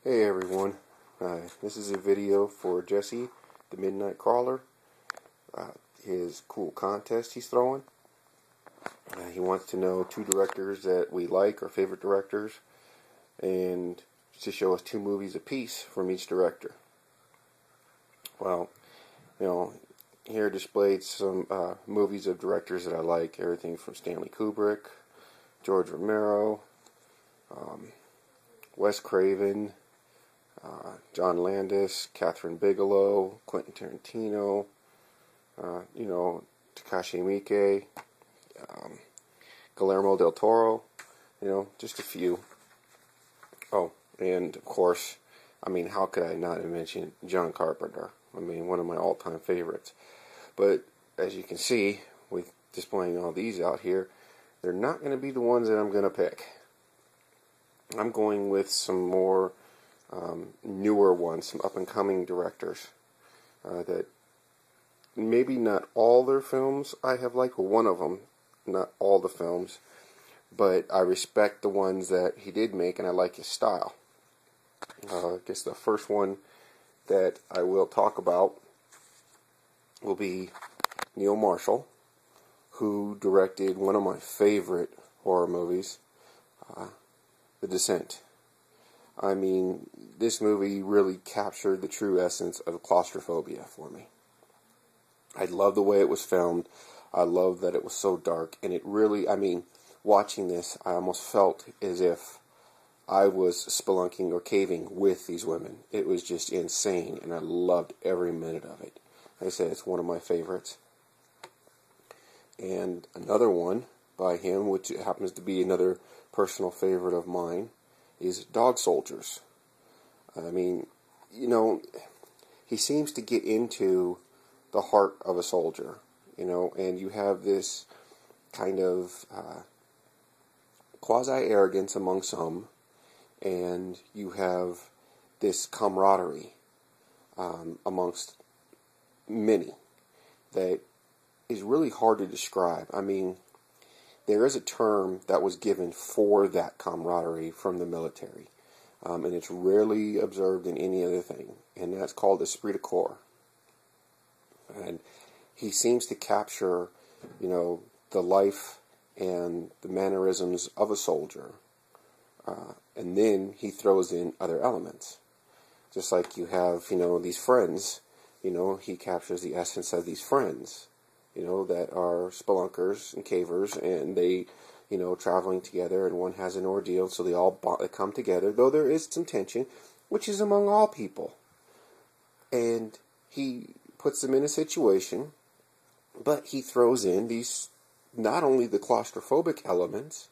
Hey everyone, this is a video for Jesse, the Midnitekrawlr, his cool contest he's throwing. He wants to know 2 directors that we like, our favorite directors, and to show us 2 movies apiece from each director. Well, here displayed some movies of directors that I like, everything from Stanley Kubrick, George Romero, Wes Craven, John Landis, Catherine Bigelow, Quentin Tarantino, Takashi Miike, Guillermo del Toro, just a few. Oh, and of course, how could I not mention John Carpenter? One of my all-time favorites. But as you can see, with displaying all these out here, they're not going to be the ones that I'm going to pick. I'm going with some more newer ones, some up-and-coming directors that maybe not all their films I have liked, well, one of them, not all the films, but I respect the ones that he did make, and I like his style. I guess the first one that I will talk about will be Neil Marshall, who directed one of my favorite horror movies, The Descent. This movie really captured the true essence of claustrophobia for me. I love the way it was filmed. I love that it was so dark. And it really, watching this, I almost felt as if I was spelunking or caving with these women. It was just insane, and I loved every minute of it. Like I said, it's one of my favorites. And another one by him, which happens to be another personal favorite of mine, is Dog Soldiers. He seems to get into the heart of a soldier, and you have this kind of quasi-arrogance among some, and you have this camaraderie amongst many that is really hard to describe. There is a term that was given for that camaraderie from the military, and it's rarely observed in any other thing, and that's called esprit de corps. And he seems to capture, the life and the mannerisms of a soldier, and then he throws in other elements. Just like you have, these friends, he captures the essence of these friends, that are spelunkers and cavers, and they, traveling together, and one has an ordeal, so they all come together, though there is some tension, which is among all people. And he puts them in a situation, but he throws in these, not only the claustrophobic elements,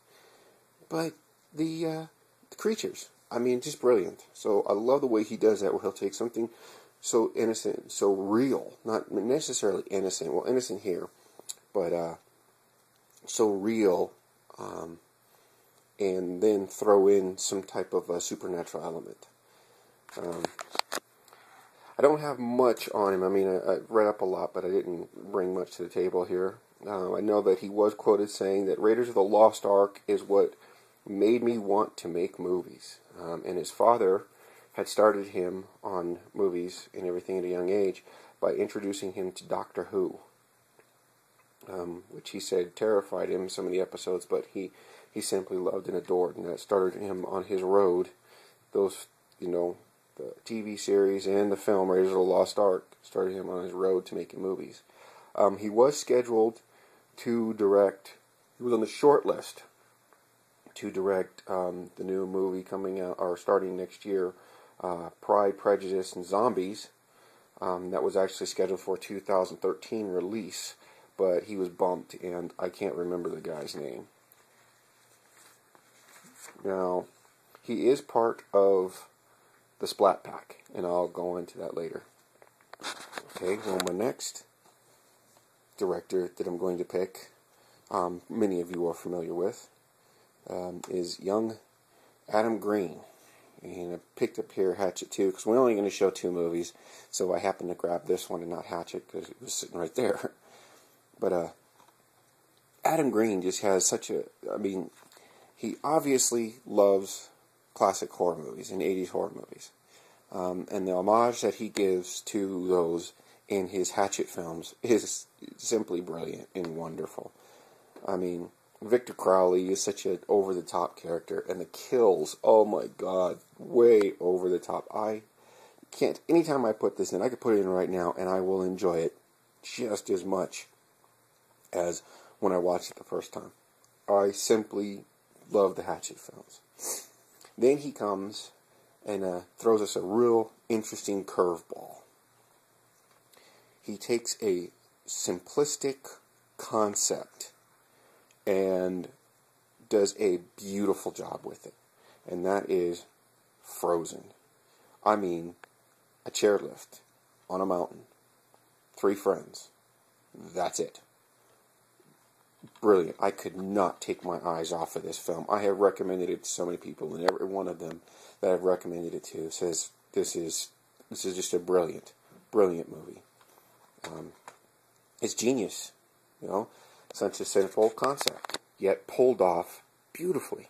but the creatures. Just brilliant. So I love the way he does that, where he'll take something so innocent, so real, not necessarily innocent, well, innocent here, but so real, and then throw in some type of a supernatural element. I don't have much on him. I read up a lot, but I didn't bring much to the table here. I know that he was quoted saying that Raiders of the Lost Ark is what made me want to make movies, and his father had started him on movies and everything at a young age by introducing him to Doctor Who, which he said terrified him, some of the episodes, but he simply loved and adored, and that started him on his road. Those, the TV series and the film Raiders of the Lost Ark started him on his road to making movies. He was scheduled to direct, he was on the short list to direct the new movie coming out, or starting next year, Pride, Prejudice, and Zombies. That was actually scheduled for a 2013 release, but he was bumped, and I can't remember the guy's name. Now, he is part of the Splat Pack, and I'll go into that later. Okay, well, my next director that I'm going to pick, many of you are familiar with, is young Adam Green. And I picked up here Hatchet 2, because we're only going to show 2 movies, so I happened to grab this one and not Hatchet, because it was sitting right there. But Adam Green just has such a, he obviously loves classic horror movies and 80s horror movies. And the homage that he gives to those in his Hatchet films is simply brilliant and wonderful. I mean, Victor Crowley is such an over-the-top character, and the kills, oh my god, way over the top. I can't, anytime I put this in, I could put it in right now, and I will enjoy it just as much as when I watched it the first time. I simply love the Hatchet films. Then he comes and throws us a real interesting curveball. He takes a simplistic concept and does a beautiful job with it. And that is Frozen. I mean, a chairlift on a mountain. 3 friends. That's it. Brilliant. I could not take my eyes off of this film. I have recommended it to so many people, and every one of them that I've recommended it to says this is just a brilliant movie. It's genius, you know. Such a simple concept, yet pulled off beautifully.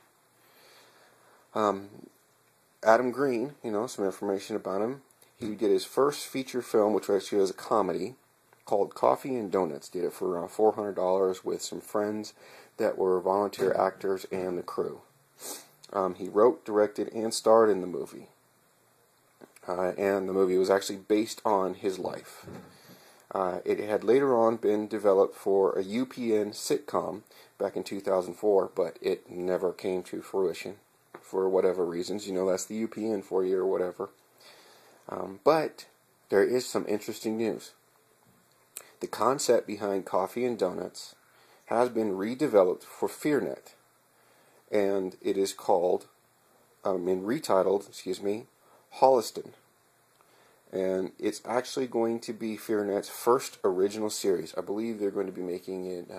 Adam Green, you know, some information about him. He did his first feature film, which actually was a comedy, called Coffee and Donuts. Did it for around $400 with some friends that were volunteer actors and the crew. He wrote, directed, and starred in the movie. And the movie was actually based on his life. It had later on been developed for a UPN sitcom back in 2004, but it never came to fruition for whatever reasons. You know, that's the UPN for you or whatever. But there is some interesting news. The concept behind Coffee and Donuts has been redeveloped for FearNet, and it is called, retitled, Holliston. And it's actually going to be FearNet's first original series. I believe they're going to be making it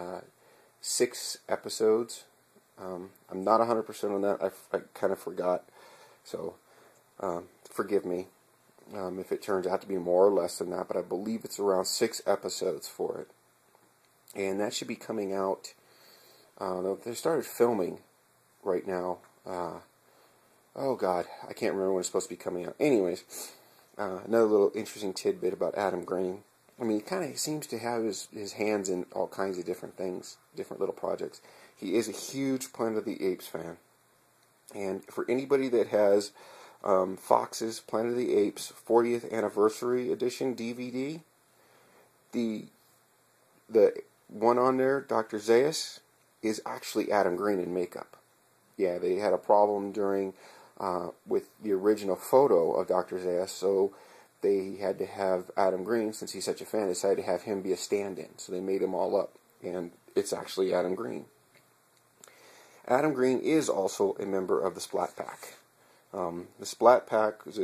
6 episodes. I'm not 100% on that. I kind of forgot. So, forgive me if it turns out to be more or less than that. But I believe it's around 6 episodes for it. And that should be coming out. They started filming right now. Oh, God. I can't remember when it's supposed to be coming out. Anyways. Another little interesting tidbit about Adam Green. I mean, he kind of seems to have his hands in all kinds of different things, different little projects. He is a huge Planet of the Apes fan. And for anybody that has Fox's Planet of the Apes 40th Anniversary Edition DVD, the one on there, Dr. Zaius, is actually Adam Green in makeup. Yeah, they had a problem during... with the original photo of Dr. Zaius, so they had to have Adam Green, since he's such a fan, decided to have him be a stand-in. So they made him all up, and it's actually Adam Green. Adam Green is also a member of the Splat Pack. The Splat Pack is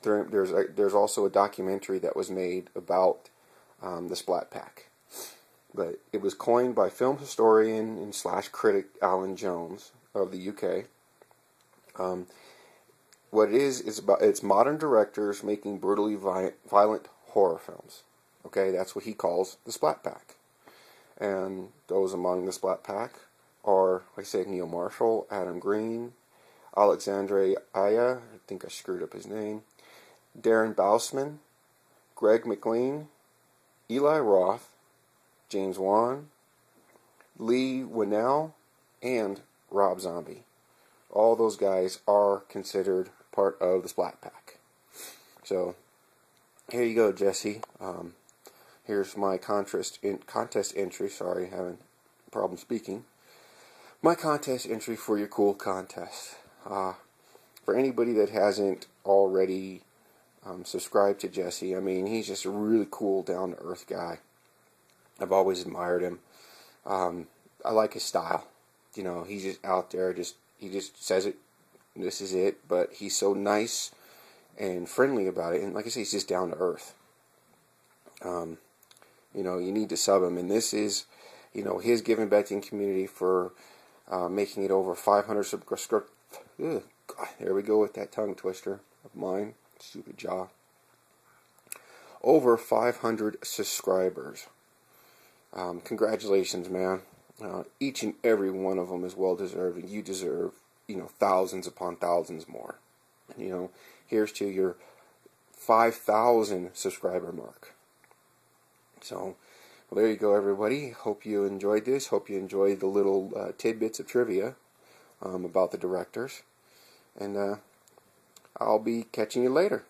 there's also a documentary that was made about the Splat Pack, but it was coined by film historian and / critic Alan Jones of the UK. What it is it's modern directors making brutally violent horror films. Okay, that's what he calls the Splat Pack. And those among the Splat Pack are, like I said, Neil Marshall, Adam Green, Alexandre Aya, I think I screwed up his name, Darren Bousman, Greg McLean, Eli Roth, James Wan, Lee Winnell, and Rob Zombie. All those guys are considered part of the Splat Pack. So, here you go, Jesse. Here's my contest entry. Sorry, having a problem speaking. My contest entry for your cool contest. For anybody that hasn't already subscribed to Jesse, I mean, he's just a really cool, down-to-earth guy. I've always admired him. I like his style. You know, he's just out there, he just says it, this is it, but he's so nice and friendly about it, and like I say, he's just down to earth. You know, you need to sub him, and this is, you know, his giving back to the community for making it over 500 subscribers. There we go with that tongue twister of mine, stupid jaw. Over 500 subscribers. Congratulations, man. Each and every one of them is well deserved, and you deserve thousands upon thousands more. Here's to your 5,000 subscriber mark. So, well, there you go, everybody. Hope you enjoyed this. Hope you enjoyed the little tidbits of trivia about the directors. And I'll be catching you later.